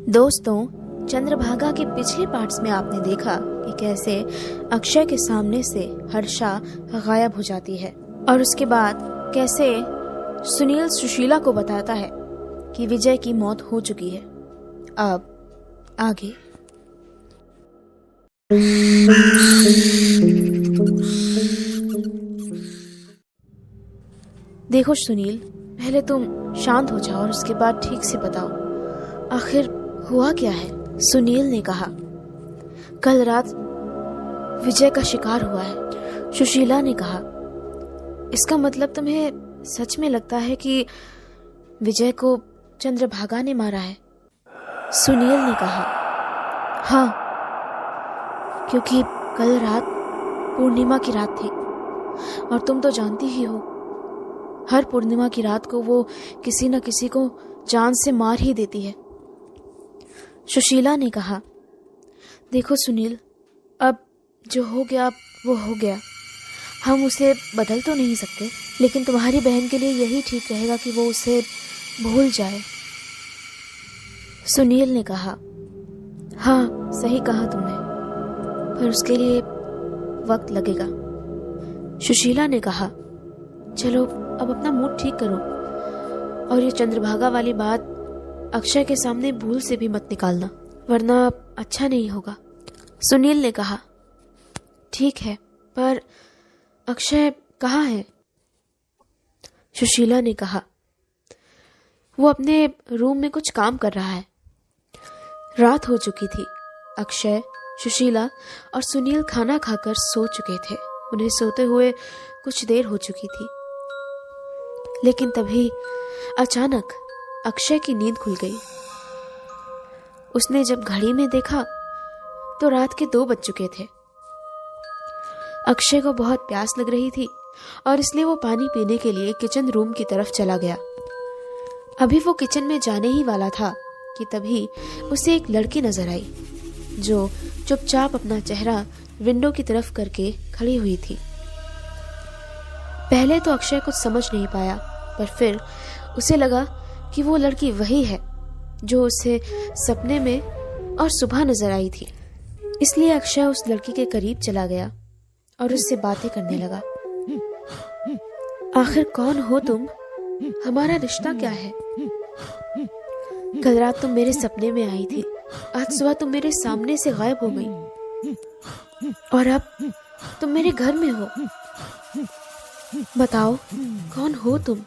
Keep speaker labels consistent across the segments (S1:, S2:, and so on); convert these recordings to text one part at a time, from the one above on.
S1: दोस्तों, चंद्रभागा के पिछले पार्ट्स में आपने देखा कि कैसे अक्षय के सामने से हर्षा गायब हो जाती है और उसके बाद कैसे सुनील सुशीला को बताता है कि विजय की मौत हो चुकी है। अब आगे। देखो सुनील, पहले तुम शांत हो जाओ और उसके बाद ठीक से बताओ आखिर हुआ क्या है। सुनील ने कहा, कल रात विजय का शिकार हुआ है। सुशीला ने कहा, इसका मतलब तुम्हें सच में लगता है कि विजय को चंद्रभागा ने मारा है? सुनील ने कहा, हाँ, क्योंकि कल रात पूर्णिमा की रात थी और तुम तो जानती ही हो, हर पूर्णिमा की रात को वो किसी न किसी को जान से मार ही देती है। सुशीला ने कहा, देखो सुनील, अब जो हो गया वो हो गया, हम उसे बदल तो नहीं सकते, लेकिन तुम्हारी बहन के लिए यही ठीक रहेगा कि वो उसे भूल जाए। सुनील ने कहा, हाँ सही कहा तुमने, पर उसके लिए वक्त लगेगा। सुशीला ने कहा, चलो अब अपना मूड ठीक करो और ये चंद्रभागा वाली बात अक्षय के सामने भूल से भी मत निकालना, वरना अच्छा नहीं होगा। सुनील ने कहा, ठीक है, पर अक्षय कहाँ है? सुशीला ने कहा, वो अपने रूम में कुछ काम कर रहा है। रात हो चुकी थी। अक्षय, सुशीला और सुनील खाना खाकर सो चुके थे। उन्हें सोते हुए कुछ देर हो चुकी थी, लेकिन तभी अचानक अक्षय की नींद खुल गई। उसने जब घड़ी में देखा तो रात के 2 बज चुके थे। अक्षय को बहुत प्यास लग रही थी और इसलिए वो पानी पीने के लिए किचन रूम की तरफ चला गया। अभी वो किचन में जाने ही वाला था कि तभी उसे एक लड़की नजर आई जो चुपचाप अपना चेहरा विंडो की तरफ करके खड़ी हुई थी। पहले तो अक्षय कुछ समझ नहीं पाया, पर फिर उसे लगा कि वो लड़की वही है जो उसे सपने में और सुबह नजर आई थी। इसलिए अक्षय उस लड़की के करीब चला गया और उससे बातें करने लगा। आखिर कौन हो तुम? हमारा रिश्ता क्या है? कल रात तुम मेरे सपने में आई थी, आज सुबह तुम मेरे सामने से गायब हो गई और अब तुम मेरे घर में हो। बताओ कौन हो तुम?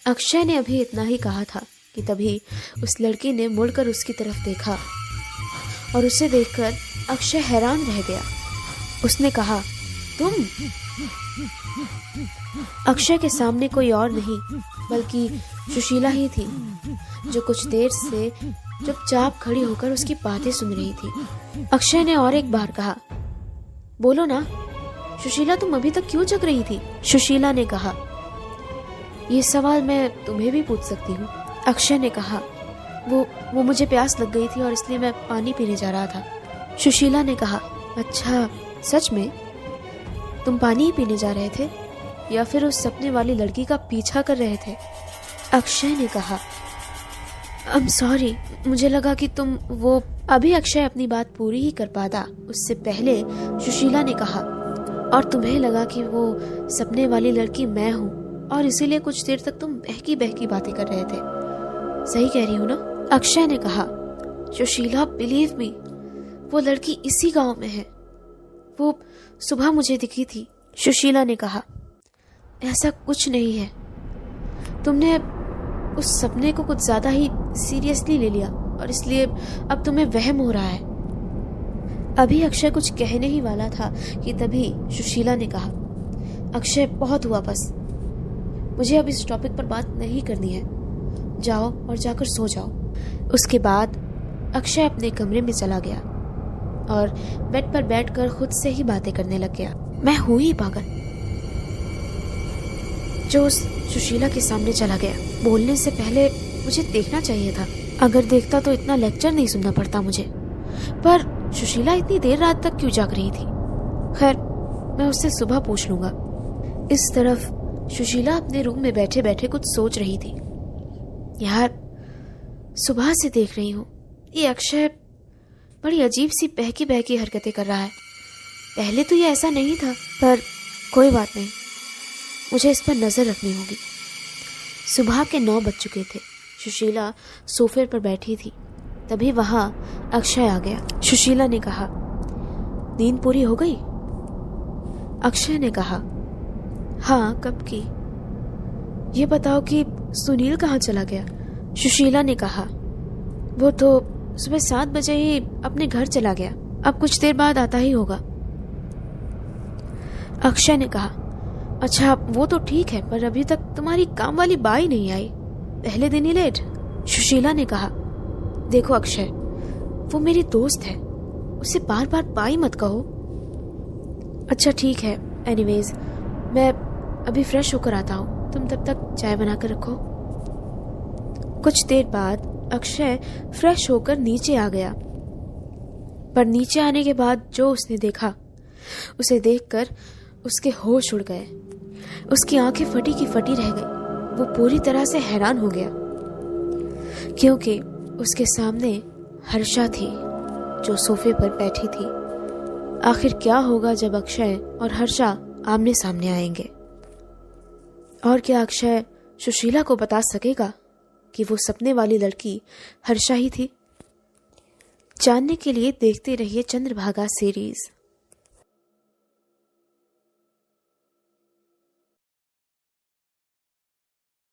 S1: अक्षय ने अभी इतना ही कहा था कि तभी उस लड़की ने मुड़कर उसकी तरफ देखा और उसे देखकर अक्षय हैरान रह गया। उसने कहा, तुम? अक्षय के सामने कोई और नहीं बल्कि सुशीला ही थी, जो कुछ देर से चुपचाप खड़ी होकर उसकी बातें सुन रही थी। अक्षय ने और एक बार कहा, बोलो ना सुशीला, तुम अभी तक क्यों जग रही थी? सुशीला ने कहा, ये सवाल मैं तुम्हें भी पूछ सकती हूँ। अक्षय ने कहा, वो मुझे प्यास लग गई थी और इसलिए मैं पानी पीने जा रहा था। सुशीला ने कहा, अच्छा सच में? तुम पानी ही पीने जा रहे थे या फिर उस सपने वाली लड़की का पीछा कर रहे थे? अक्षय ने कहा, आई एम सॉरी, मुझे लगा कि तुम वो। अभी अक्षय अपनी बात पूरी ही कर पाता उससे पहले सुशीला ने कहा, और तुम्हें लगा कि वो सपने वाली लड़की मैं हूँ और इसीलिए कुछ देर तक तुम बहकी बहकी बातें कर रहे थे, सही कह रही हूँ ना? अक्षय ने कहा, सुशीला बिलीव मी, वो लड़की इसी गांव में है, वो सुबह मुझे दिखी थी। सुशीला ने कहा, ऐसा कुछ नहीं है, तुमने उस सपने को कुछ ज्यादा ही सीरियसली ले लिया और इसलिए अब तुम्हें वहम हो रहा है। अभी अक्षय कुछ कहने ही वाला था कि तभी सुशीला ने कहा, अक्षय बहुत हुआ, बस मुझे अब इस टॉपिक पर बात नहीं करनी है, जाओ और जाकर सो जाओ। उसके बाद अक्षय अपने कमरे में चला गया और बेड पर बैठकर खुद से ही बातें करने लग गया। मैं हुई ही पागल जो उस सुशीला के सामने चला गया। बोलने से पहले मुझे देखना चाहिए था, अगर देखता तो इतना लेक्चर नहीं सुनना पड़ता मुझे। पर सुशीला इतनी देर रात तक क्यों जाग रही थी? खैर, मैं उससे सुबह पूछ लूंगा। इस तरफ सुशीला अपने रूम में बैठे बैठे कुछ सोच रही थी। यार, सुबह से देख रही हूँ ये अक्षय बड़ी अजीब सी बहकी बहकी हरकतें कर रहा है। पहले तो ये ऐसा नहीं था, पर कोई बात नहीं, मुझे इस पर नज़र रखनी होगी। सुबह के 9 बज चुके थे। सुशीला सोफे पर बैठी थी, तभी वहाँ अक्षय आ गया। सुशीला ने कहा, नींद पूरी हो गई? अक्षय ने कहा, हाँ, कब की। ये बताओ कि सुनील कहाँ चला गया? सुशीला ने कहा, वो तो सुबह 7 बजे ही अपने घर चला गया, अब कुछ देर बाद आता ही होगा। अक्षय ने कहा, अच्छा वो तो ठीक है, पर अभी तक तुम्हारी काम वाली बाई नहीं आई, पहले दिन ही लेट। सुशीला ने कहा, देखो अक्षय, वो मेरी दोस्त है, उसे बार बार बाई मत कहो। अच्छा ठीक है, एनीवेज मैं अभी फ्रेश होकर आता हूँ, तुम तब तक चाय बनाकर रखो। कुछ देर बाद अक्षय फ्रेश होकर नीचे आ गया, पर नीचे आने के बाद जो उसने देखा, उसे देखकर उसके होश उड़ गए। उसकी आंखें फटी की फटी रह गई। वो पूरी तरह से हैरान हो गया, क्योंकि उसके सामने हर्षा थी जो सोफे पर बैठी थी। आखिर क्या होगा जब अक्षय और हर्षा आमने सामने आएंगे? और क्या अक्षय सुशीला को बता सकेगा कि वो सपने वाली लड़की हर्षा ही थी? जानने के लिए देखते रहिए चंद्रभागा सीरीज।